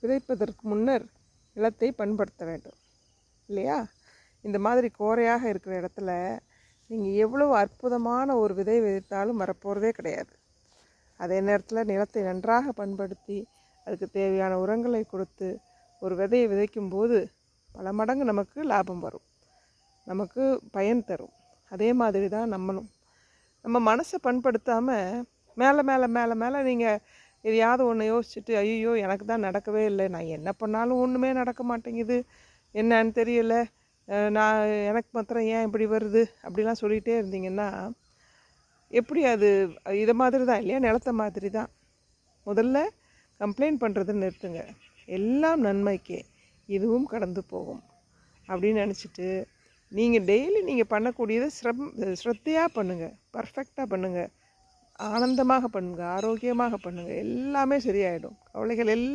விதைப்பதற்கு முன்னர் நிலத்தை பண்படுத்த வேண்டும் இல்லையா? இந்த மாதிரி கோரையாக இருக்கிற இடத்துல நீங்கள் எவ்வளோ அற்புதமான ஒரு விதை விதைத்தாலும் வரப்போகிறதே கிடையாது. அதே நேரத்தில் நிலத்தை நன்றாக பண்படுத்தி அதுக்கு தேவையான உரங்களை கொடுத்து ஒரு விதையை விதைக்கும்போது பல மடங்கு நமக்கு லாபம் வரும், நமக்கு பயன் தரும். அதே மாதிரி தான் நம்ம மனசை பண்படுத்தாமல் மேலே மேலே மேலே மேலே நீங்கள் எதையாவது ஒன்று யோசிச்சுட்டு ஐயோ எனக்கு தான் நடக்கவே இல்லை, நான் என்ன பண்ணாலும் ஒன்றுமே நடக்க மாட்டேங்குது, என்னன்னு தெரியல, நான் எனக்கு மாத்திரம் ஏன் இப்படி வருது அப்படிலாம் சொல்லிகிட்டே இருந்தீங்கன்னா எப்படி? அது இதை மாதிரி தான் இல்லையா? நிலத்த மாதிரி தான். முதல்ல கம்ப்ளைண்ட் பண்ணுறதை நிறுத்துங்க. எல்லாம் நன்மைக்கே, இதுவும் கடந்து போகும் அப்படின்னு நினச்சிட்டு நீங்கள் டெய்லி நீங்கள் பண்ணக்கூடியதை ஸ்ரத்தையாக பண்ணுங்கள், பர்ஃபெக்டாக பண்ணுங்கள், ஆனந்தமாக பண்ணுங்கள், ஆரோக்கியமாக பண்ணுங்கள். எல்லாமே சரியாயிடும். கவலைகள் எல்லாம்